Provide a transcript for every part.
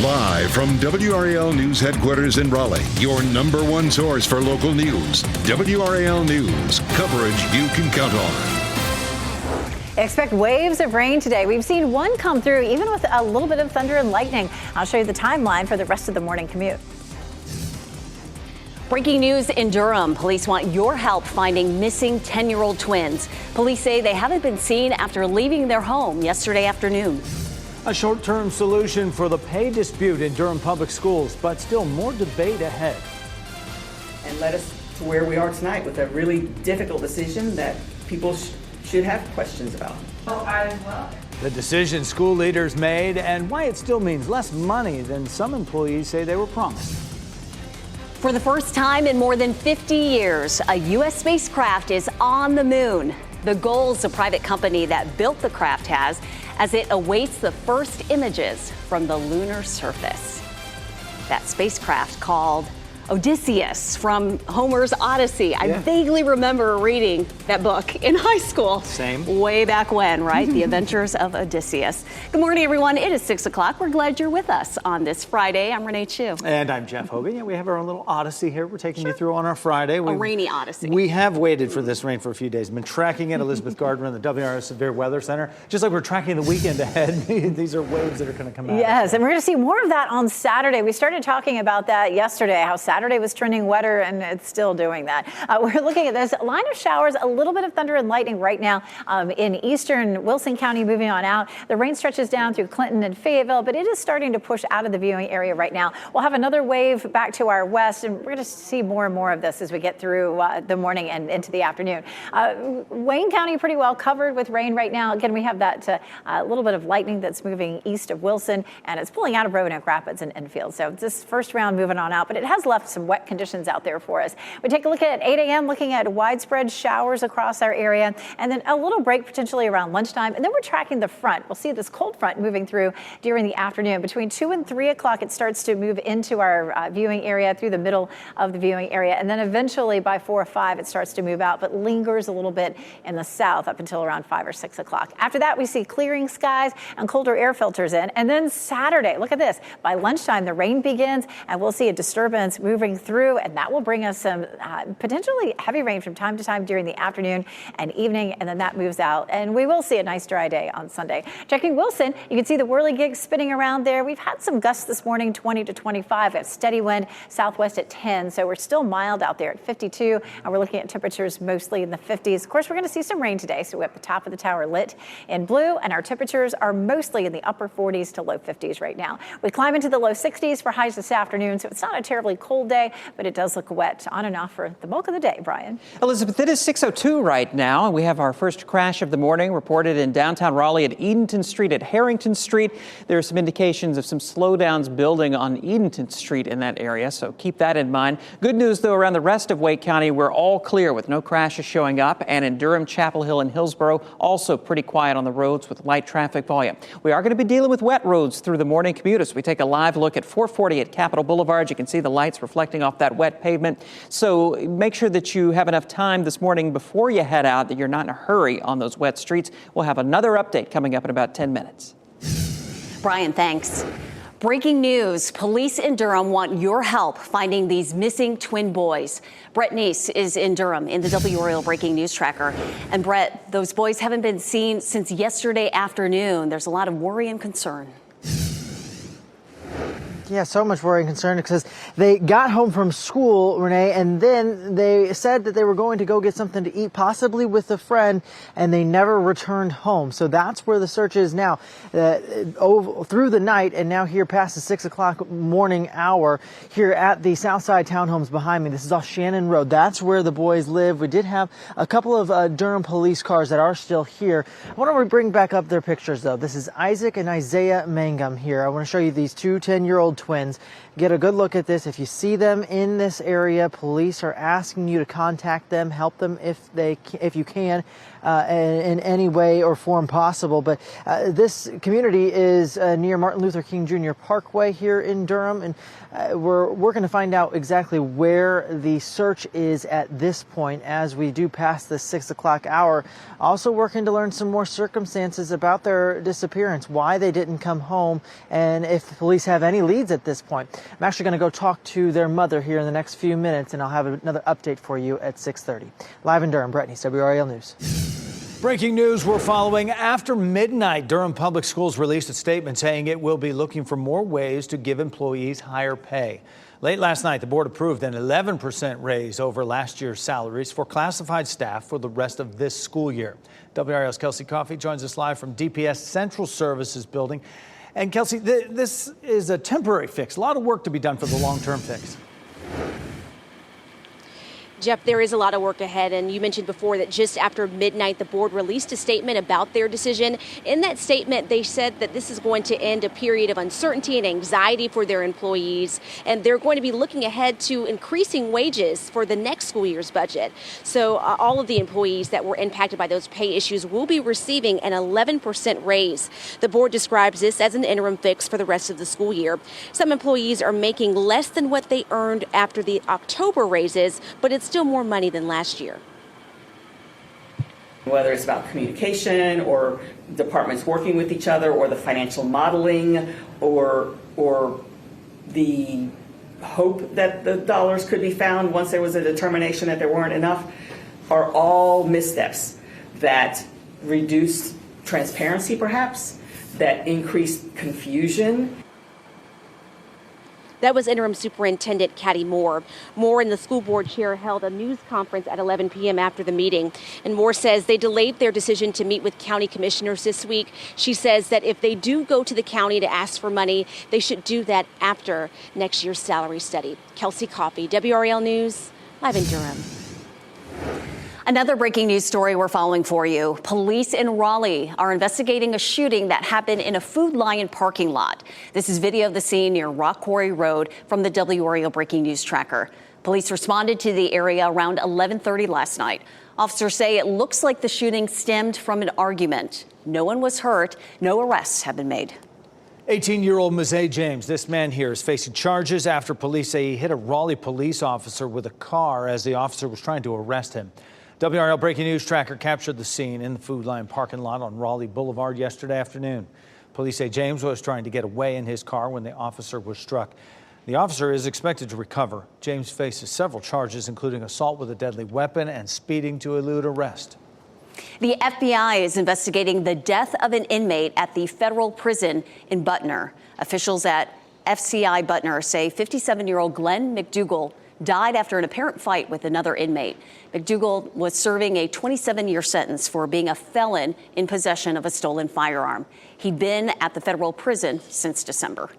Live from WRAL News Headquarters in Raleigh, your #1 source for local news. WRAL News, coverage you can count on. Expect waves of rain today. We've seen one come through, even with a little bit of thunder and lightning. I'll show you the timeline for the rest of the morning commute. Breaking news in Durham. Police want your help finding missing 10-year-old twins. Police say they haven't been seen after leaving their home yesterday afternoon. A short-term solution for the pay dispute in Durham Public Schools, but still more debate ahead. And led us to where we are tonight with a really difficult decision that people should have questions about. The decision school leaders made and why it still means less money than some employees say they were promised. For the first time in more than 50 years, a U.S. spacecraft is on the moon. The goals a private company that built the craft has as it awaits the first images from the lunar surface. That spacecraft called Odysseus from Homer's Odyssey. I vaguely remember reading that book in high school. Same. Way back when, right? The Adventures of Odysseus. Good morning, everyone. It is 6 o'clock. We're glad you're with us on this Friday. I'm Renee Chu. And I'm Jeff Hogan. Yeah, we have our own little odyssey here we're taking you through on our Friday. A rainy odyssey. We have waited for this rain for a few days. Been tracking it. Elizabeth Gardner in the WRAL Severe Weather Center. Just like we're tracking the weekend ahead, these are waves that are going to come out. Yes, and we're going to see more of that on Saturday. We started talking about that yesterday, how Saturday was trending wetter, and it's still doing that. We're looking at this line of showers, a little bit of thunder and lightning right now in eastern Wilson County, moving on out. The rain stretches down through Clinton and Fayetteville, but it is starting to push out of the viewing area right now. We'll have another wave back to our west, and we're going to see more and more of this as we get through the morning and into the afternoon. Wayne County pretty well covered with rain right now. Again, we have that little bit of lightning that's moving east of Wilson, and it's pulling out of Roanoke Rapids and Enfield. So this first round moving on out, but it has left some wet conditions out there for us. We take a look at 8 a.m., looking at widespread showers across our area, and then a little break potentially around lunchtime. And then we're tracking the front. We'll see this cold front moving through during the afternoon. Between 2 and 3 o'clock, it starts to move into our viewing area through the middle of the viewing area. And then eventually by 4 or 5, it starts to move out, but lingers a little bit in the south up until around 5 or 6 o'clock. After that, we see clearing skies and colder air filters in. And then Saturday, look at this. By lunchtime, the rain begins, and we'll see a disturbance moving through, and that will bring us some potentially heavy rain from time to time during the afternoon and evening, and then that moves out, and we will see a nice dry day on Sunday. Checking Wilson, you can see the whirligig spinning around there. We've had some gusts this morning, 20 to 25, a steady wind southwest at 10, so we're still mild out there at 52, and we're looking at temperatures mostly in the 50s. Of course, we're going to see some rain today, so we have the top of the tower lit in blue, and our temperatures are mostly in the upper 40s to low 50s right now. We climb into the low 60s for highs this afternoon, so it's not a terribly cold day, but it does look wet on and off for the bulk of the day. Brian. Elizabeth, it is 6:02 right now, and we have our first crash of the morning reported in downtown Raleigh at Edenton Street at Harrington Street. There are some indications of some slowdowns building on Edenton Street in that area, so keep that in mind. Good news, though, around the rest of Wake County, we're all clear with no crashes showing up, and in Durham, Chapel Hill, and Hillsborough, also pretty quiet on the roads with light traffic volume. We are going to be dealing with wet roads through the morning commute as we take a live look at 440 at Capitol Boulevard. You can see the lights reflecting off that wet pavement. So make sure that you have enough time this morning before you head out, that you're not in a hurry on those wet streets. We'll have another update coming up in about 10 minutes. Brian, thanks. Breaking news. Police in Durham want your help finding these missing twin boys. Brett Neese is in Durham in the WRAL Breaking News Tracker. And Brett, those boys haven't been seen since yesterday afternoon. There's a lot of worry and concern. Yeah, so much worry and concern because they got home from school, Renee, and then they said that they were going to go get something to eat, possibly with a friend, and they never returned home. So that's where the search is now, through the night, and now here past the 6 o'clock morning hour here at the Southside Townhomes behind me. This is off Shannon Road. That's where the boys live. We did have a couple of Durham police cars that are still here. I want to bring back up their pictures, though. This is Isaac and Isaiah Mangum here. I want to show you these two 10-year-old twins. Get a good look at this. If you see them in this area, police are asking you to contact them, help them if you can, in any way or form possible. But this community is near Martin Luther King Jr. Parkway here in Durham, and we're working to find out exactly where the search is at this point as we do pass the 6 o'clock hour. Also working to learn some more circumstances about their disappearance, why they didn't come home, and if police have any leads at this point. I'm actually going to go talk to their mother here in the next few minutes, and I'll have another update for you at 6:30. Live in Durham, Brett Neese, WRAL News. Breaking news we're following after midnight. Durham Public Schools released a statement saying it will be looking for more ways to give employees higher pay. Late last night, the board approved an 11% raise over last year's salaries for classified staff for the rest of this school year. WRAL's Kelsey Coffey joins us live from DPS Central Services building. And Kelsey, this is a temporary fix. A lot of work to be done for the long-term fix. Jeff, there is a lot of work ahead, and you mentioned before that just after midnight, the board released a statement about their decision. In that statement, they said that this is going to end a period of uncertainty and anxiety for their employees, and they're going to be looking ahead to increasing wages for the next school year's budget. So all of the employees that were impacted by those pay issues will be receiving an 11% raise. The board describes this as an interim fix for the rest of the school year. Some employees are making less than what they earned after the October raises, but it's still more money than last year. Whether it's about communication or departments working with each other or the financial modeling or the hope that the dollars could be found once there was a determination that there weren't enough, are all missteps that reduced transparency perhaps, that increased confusion. That was Interim Superintendent Caddy Moore. Moore and the school board chair held a news conference at 11 p.m. after the meeting. And Moore says they delayed their decision to meet with county commissioners this week. She says that if they do go to the county to ask for money, they should do that after next year's salary study. Kelsey Coffey, WRAL News, live in Durham. Another breaking news story we're following for you. Police in Raleigh are investigating a shooting that happened in a Food Lion parking lot. This is video of the scene near Rock Quarry Road from the WRAL Breaking News Tracker. Police responded to the area around 11:30 last night. Officers say it looks like the shooting stemmed from an argument. No one was hurt. No arrests have been made. 18-year-old Mazay James, this man here, is facing charges after police say he hit a Raleigh police officer with a car as the officer was trying to arrest him. WRAL Breaking News Tracker captured the scene in the Food Lion parking lot on Raleigh Boulevard yesterday afternoon. Police say James was trying to get away in his car when the officer was struck. The officer is expected to recover. James faces several charges, including assault with a deadly weapon and speeding to elude arrest. The FBI is investigating the death of an inmate at the federal prison in Butner. Officials at FCI Butner say 57-year-old Glenn McDougal died after an apparent fight with another inmate. McDougal was serving a 27-year sentence for being a felon in possession of a stolen firearm. He'd been at the federal prison since December.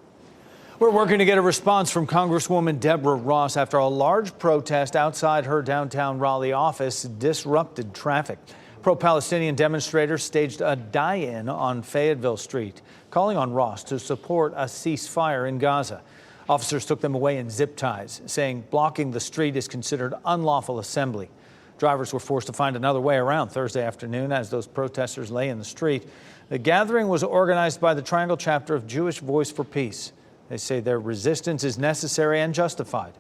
We're working to get a response from Congresswoman Deborah Ross after a large protest outside her downtown Raleigh office disrupted traffic. Pro-Palestinian demonstrators staged a die-in on Fayetteville Street, calling on Ross to support a ceasefire in Gaza. Officers took them away in zip ties, saying blocking the street is considered unlawful assembly. Drivers were forced to find another way around Thursday afternoon as those protesters lay in the street. The gathering was organized by the Triangle chapter of Jewish Voice for Peace. They say their resistance is necessary and justified.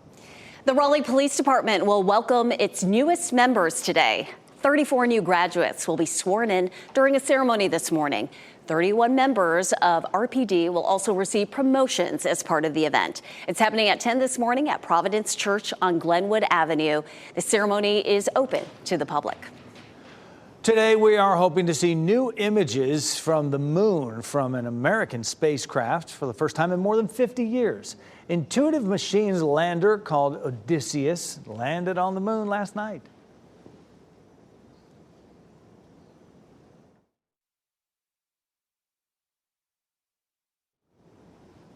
The Raleigh Police Department will welcome its newest members today. 34 new graduates will be sworn in during a ceremony this morning. 31 members of RPD will also receive promotions as part of the event. It's happening at 10 this morning at Providence Church on Glenwood Avenue. The ceremony is open to the public. Today, we are hoping to see new images from the moon from an American spacecraft for the first time in more than 50 years. Intuitive Machines lander called Odysseus landed on the moon last night.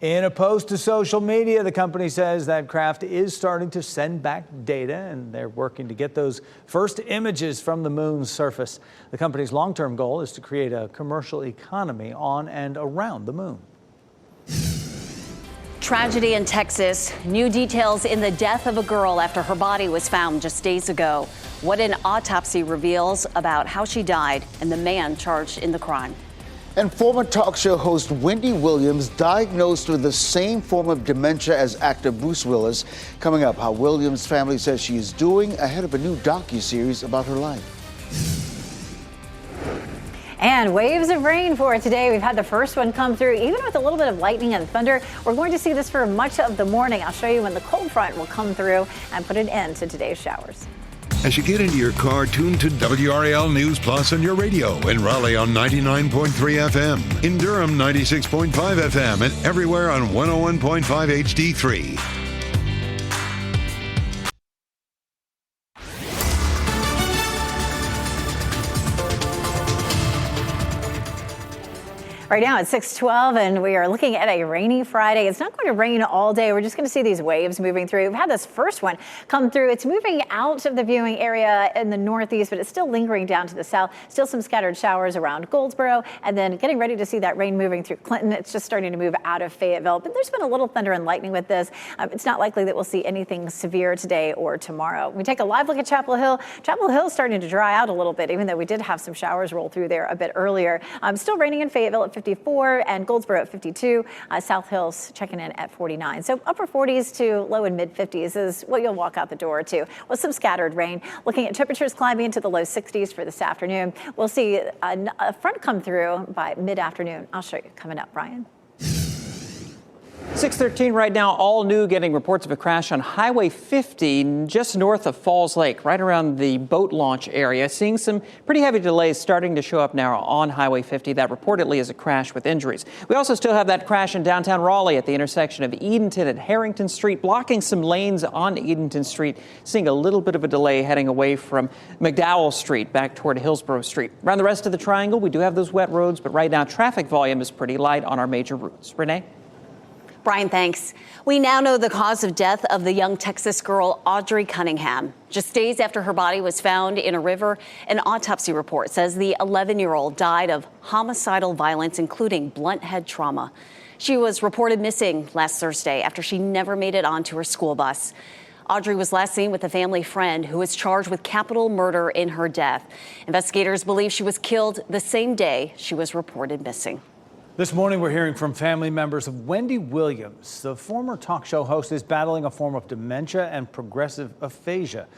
In a post to social media, the company says that craft is starting to send back data, and they're working to get those first images from the moon's surface. The company's long-term goal is to create a commercial economy on and around the moon. Tragedy in Texas. New details in the death of a girl after her body was found just days ago. What an autopsy reveals about how she died and the man charged in the crime. And former talk show host Wendy Williams diagnosed with the same form of dementia as actor Bruce Willis. Coming up, how Williams' family says she is doing ahead of a new docuseries about her life. And waves of rain for today. We've had the first one come through, even with a little bit of lightning and thunder. We're going to see this for much of the morning. I'll show you when the cold front will come through and put an end to today's showers. As you get into your car, tune to WRAL News Plus on your radio. In Raleigh on 99.3 FM. In Durham, 96.5 FM. And everywhere on 101.5 HD3. Right now it's 6:12 and we are looking at a rainy Friday. It's not going to rain all day. We're just going to see these waves moving through. We've had this first one come through. It's moving out of the viewing area in the northeast, but it's still lingering down to the south. Still some scattered showers around Goldsboro, and then getting ready to see that rain moving through Clinton. It's just starting to move out of Fayetteville, but there's been a little thunder and lightning with this. It's not likely that we'll see anything severe today or tomorrow. We take a live look at Chapel Hill. Chapel Hill is starting to dry out a little bit, even though we did have some showers roll through there a bit earlier. Still raining in Fayetteville at 54 and Goldsboro at 52. South Hills checking in at 49. So upper 40s to low and mid 50s is what you'll walk out the door to, with some scattered rain. Looking at temperatures climbing into the low 60s for this afternoon. We'll see a front come through by mid-afternoon. I'll show you coming up, Brian. 6:13 right now, all new, getting reports of a crash on Highway 50 just north of Falls Lake, right around the boat launch area. Seeing some pretty heavy delays starting to show up now on Highway 50. That reportedly is a crash with injuries. We also still have that crash in downtown Raleigh at the intersection of Edenton and Harrington Street, blocking some lanes on Edenton Street. Seeing a little bit of a delay heading away from McDowell Street back toward Hillsborough Street. Around the rest of the triangle, we do have those wet roads, but right now traffic volume is pretty light on our major routes. Renee? Brian, thanks. We now know the cause of death of the young Texas girl Audrey Cunningham. Just days after her body was found in a river, an autopsy report says the 11-year-old died of homicidal violence, including blunt head trauma. She was reported missing last Thursday after she never made it onto her school bus. Audrey was last seen with a family friend who was charged with capital murder in her death. Investigators believe she was killed the same day she was reported missing. This morning, we're hearing from family members of Wendy Williams. The former talk show host is battling a form of dementia and progressive aphasia.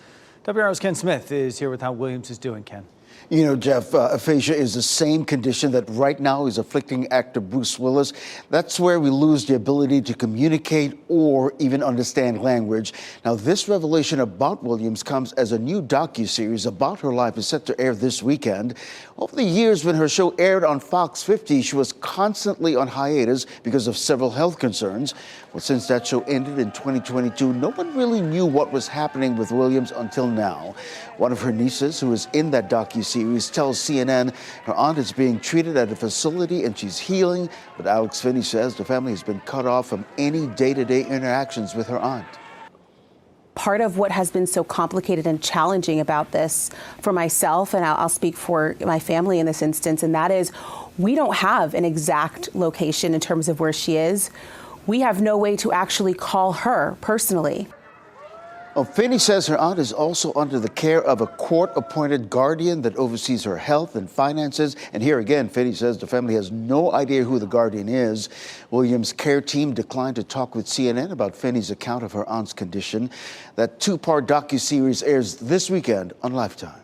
WRAL's Ken Smith is here with how Williams is doing. Ken. You know, Jeff, aphasia is the same condition that right now is afflicting actor Bruce Willis. That's where we lose the ability to communicate or even understand language. Now, this revelation about Williams comes as a new docuseries about her life is set to air this weekend. Over the years when her show aired on Fox 50, she was constantly on hiatus because of several health concerns. Well, since that show ended in 2022, no one really knew what was happening with Williams until now. One of her nieces, who is in that docuseries, tells CNN her aunt is being treated at a facility and she's healing. But Alex Finney says the family has been cut off from any day-to-day interactions with her aunt. Part of what has been so complicated and challenging about this for myself, and I'll speak for my family in this instance, and that is we don't have an exact location in terms of where she is. We have no way to actually call her personally. Finney says her aunt is also under the care of a court-appointed guardian that oversees her health and finances. And here again, Finney says the family has no idea who the guardian is. Williams' care team declined to talk with CNN about Finney's account of her aunt's condition. That two-part docuseries airs this weekend on Lifetime.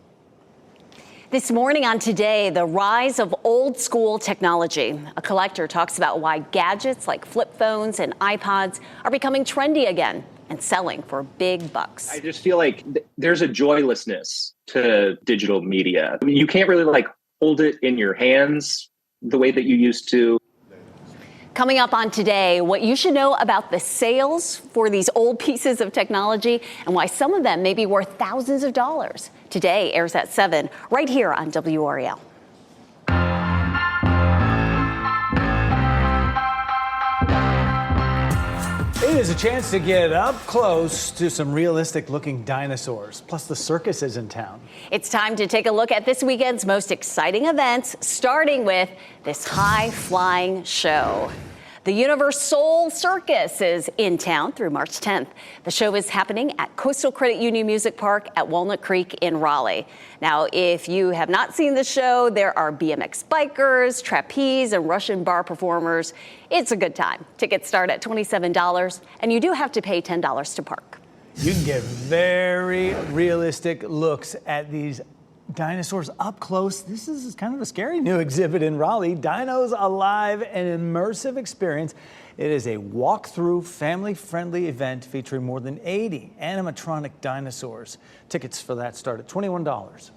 This morning on Today, the rise of old school technology. A collector talks about why gadgets like flip phones and iPods are becoming trendy again and selling for big bucks. I just feel like there's a joylessness to digital media. I mean, you can't really hold it in your hands the way that you used to. Coming up on Today, what you should know about the sales for these old pieces of technology and why some of them may be worth thousands of dollars. Today airs at 7 right here on WRAL. It is a chance to get up close to some realistic looking dinosaurs. Plus the circus is in town. It's time to take a look at this weekend's most exciting events, starting with this high flying show. The Universal Circus is in town through March 10th. The show is happening at Coastal Credit Union Music Park at Walnut Creek in Raleigh. Now, if you have not seen the show, there are BMX bikers, trapeze, and Russian bar performers. It's a good time. Tickets start at $27, and you do have to pay $10 to park. You can get very realistic looks at these dinosaurs up close. This is kind of a scary new exhibit in Raleigh. Dinos Alive, an immersive experience. It is a walk-through, family-friendly event featuring more than 80 animatronic dinosaurs. Tickets for that start at $21.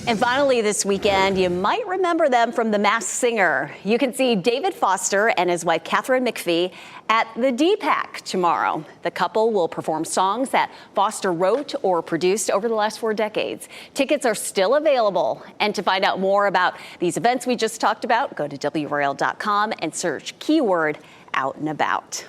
And finally this weekend, you might remember them from The Masked Singer. You can see David Foster and his wife Catherine McPhee at the DPAC tomorrow. The couple will perform songs that Foster wrote or produced over the last 4 decades. Tickets are still available. And to find out more about these events we just talked about, go to WRAL.com and search keyword out and about.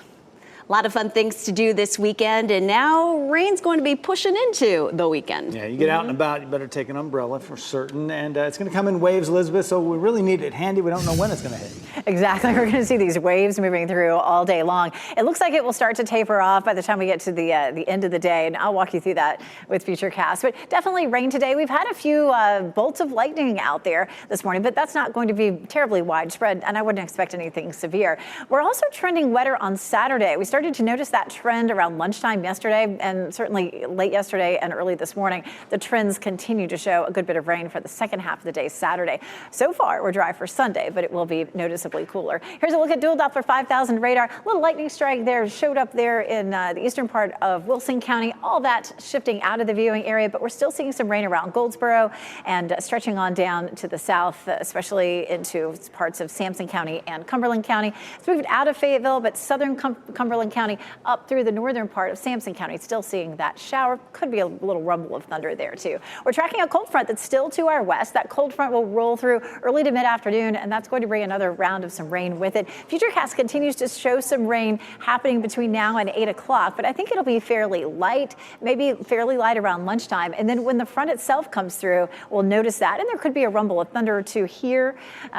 A lot of fun things to do this weekend, and now rain's going to be pushing into the weekend. Yeah, you get out and about, you better take an umbrella for certain. And it's going to come in waves, Elizabeth, so we really need it handy. We don't know when it's going to hit. Exactly. We're going to see these waves moving through all day long. It looks like it will start to taper off by the time we get to the end of the day, and I'll walk you through that with Futurecast. But definitely rain today. We've had a few bolts of lightning out there this morning, but that's not going to be terribly widespread, and I wouldn't expect anything severe. We're also trending wetter on Saturday. We started to notice that trend around lunchtime yesterday, and certainly late yesterday and early this morning. The trends continue to show a good bit of rain for the second half of the day Saturday. So far, we're dry for Sunday, but it will be noticeably cooler. Here's a look at dual Doppler 5000 radar. A little lightning strike there showed up there in the eastern part of Wilson County. All that shifting out of the viewing area, but we're still seeing some rain around Goldsboro and stretching on down to the south, especially into parts of Sampson County and Cumberland County. It's moved out of Fayetteville, but southern Cumberland County up through the northern part of Sampson County. Still seeing that shower. Could be a little rumble of thunder there too. We're tracking a cold front that's still to our west. That cold front will roll through early to mid-afternoon, and that's going to bring another round of some rain with it. Futurecast continues to show some rain happening between now and 8 o'clock, but I think it'll be fairly light, maybe fairly light around lunchtime. And then when the front itself comes through, we'll notice that, and there could be a rumble of thunder or two here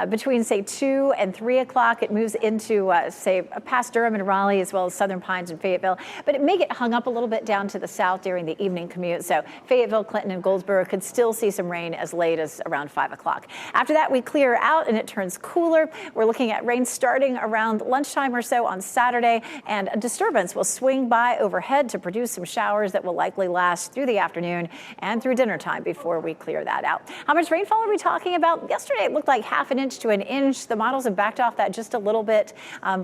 between, say, 2 and 3 o'clock. It moves into, say, past Durham and Raleigh, as well as southern Pines and Fayetteville, but it may get hung up a little bit down to the south during the evening commute. So Fayetteville, Clinton, and Goldsboro could still see some rain as late as around 5 o'clock. After that, we clear out and it turns cooler. We're looking at rain starting around lunchtime or so on Saturday, and a disturbance will swing by overhead to produce some showers that will likely last through the afternoon and through dinner time before we clear that out. How much rainfall are we talking about? Yesterday, it looked like half an inch to an inch. The models have backed off that just a little bit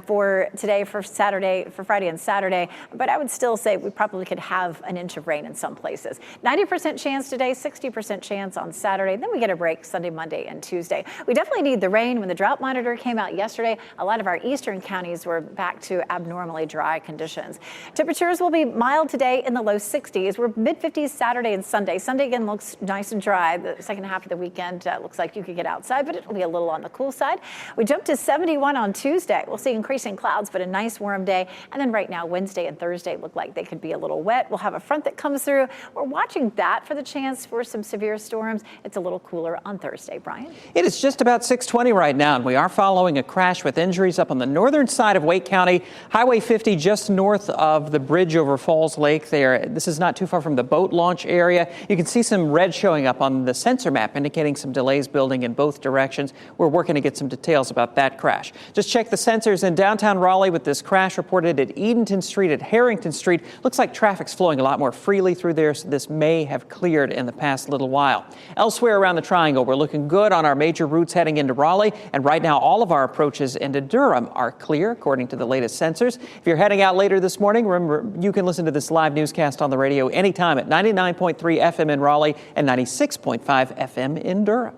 for today, for Friday and Saturday, but I would still say we probably could have an inch of rain in some places. 90% chance today, 60% chance on Saturday. Then we get a break Sunday, Monday, and Tuesday. We definitely need the rain. When the drought monitor came out yesterday, a lot of our eastern counties were back to abnormally dry conditions. Temperatures will be mild today in the low 60s. We're mid-50s Saturday and Sunday. Sunday again looks nice and dry. The second half of the weekend looks like you could get outside, but it'll be a little on the cool side. We jump to 71 on Tuesday. We'll see increasing clouds, but a nice warm day. And then right now, Wednesday and Thursday look like they could be a little wet. We'll have a front that comes through. We're watching that for the chance for some severe storms. It's a little cooler on Thursday. Brian? It is just about 6:20 right now, and we are following a crash with injuries up on the northern side of Wake County. Highway 50 just north of the bridge over Falls Lake there. This is not too far from the boat launch area. You can see some red showing up on the sensor map indicating some delays building in both directions. We're working to get some details about that crash. Just check the sensors in downtown Raleigh with this crash reported at Edenton Street at Harrington Street. Looks like traffic's flowing a lot more freely through there, so this may have cleared in the past little while. Elsewhere around the triangle, we're looking good on our major routes heading into Raleigh, and right now all of our approaches into Durham are clear according to the latest sensors. If you're heading out later this morning, remember you can listen to this live newscast on the radio anytime at 99.3 FM in Raleigh and 96.5 FM in Durham.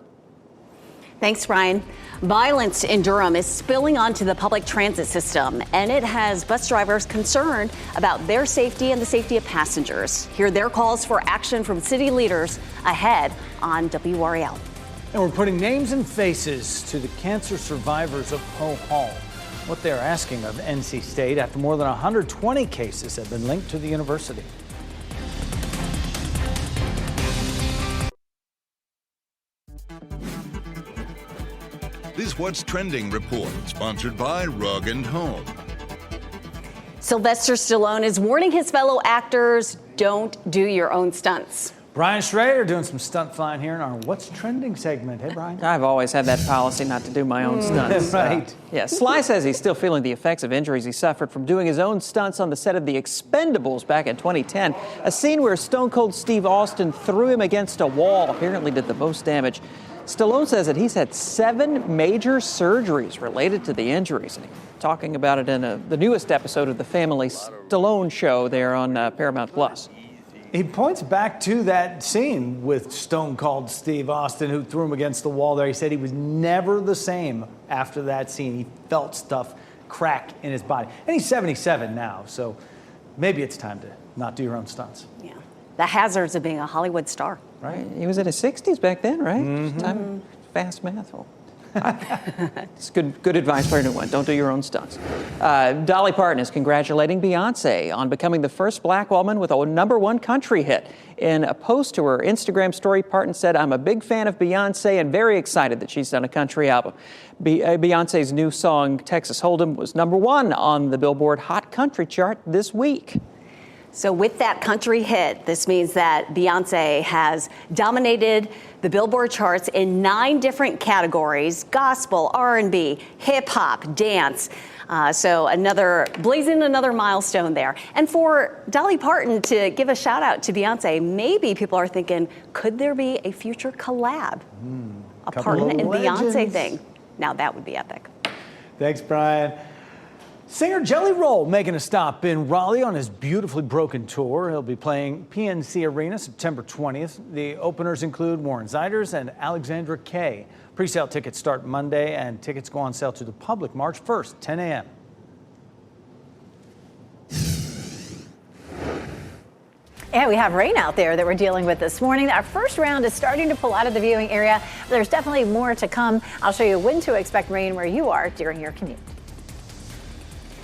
Thanks, Ryan. Violence in Durham is spilling onto the public transit system, and it has bus drivers concerned about their safety and the safety of passengers. Hear their calls for action from city leaders ahead on WRAL. And we're putting names and faces to the cancer survivors of Poe Hall. What they're asking of NC State after more than 120 cases have been linked to the university. This What's Trending report, sponsored by Rug & Home. Sylvester Stallone is warning his fellow actors, don't do your own stunts. Brian Schrader doing some stunt flying here in our What's Trending segment. Hey, Brian. I've always had that policy not to do my own stunts. Right. Yeah, Sly says he's still feeling the effects of injuries he suffered from doing his own stunts on the set of The Expendables back in 2010. A scene where Stone Cold Steve Austin threw him against a wall apparently did the most damage. Stallone says that he's had 7 major surgeries related to the injuries. And he's talking about it in the newest episode of the Family Stallone Show there on Paramount Plus. He points back to that scene with Stone Cold Steve Austin, who threw him against the wall there. He said he was never the same after that scene. He felt stuff crack in his body. And he's 77 now, so maybe it's time to not do your own stunts. Yeah. The hazards of being a Hollywood star. Right. He was in his 60s back then, right? Time, fast math. It's good advice for anyone. Don't do your own stunts. Dolly Parton is congratulating Beyonce on becoming the first black woman with a #1 country hit. In a post to her Instagram story, Parton said, "I'm a big fan of Beyonce and very excited that she's done a country album." Beyonce's new song, Texas Hold'em, was #1 on the Billboard Hot Country chart this week. So with that country hit, this means that Beyonce has dominated the Billboard charts in 9 different categories: gospel, R&B, hip hop, dance. So blazing another milestone there. And for Dolly Parton to give a shout out to Beyonce, maybe people are thinking, could there be a future collab? A Parton and Beyonce thing. Now that would be epic. Thanks, Brian. Singer Jelly Roll making a stop in Raleigh on his Beautifully Broken tour. He'll be playing PNC Arena September 20th. The openers include Warren Ziders and Alexandra Kay. Pre-sale tickets start Monday, and tickets go on sale to the public March 1st, 10 a.m. And we have rain out there that we're dealing with this morning. Our first round is starting to pull out of the viewing area. There's definitely more to come. I'll show you when to expect rain where you are during your commute.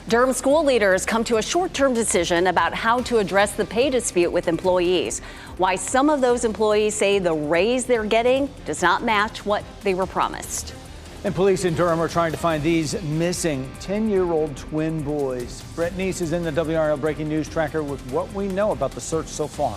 Durham school leaders come to a short-term decision about how to address the pay dispute with employees. Why some of those employees say the raise they're getting does not match what they were promised. And police in Durham are trying to find these missing 10-year-old twin boys. Brett Neese is in the WRAL Breaking News Tracker with what we know about the search so far.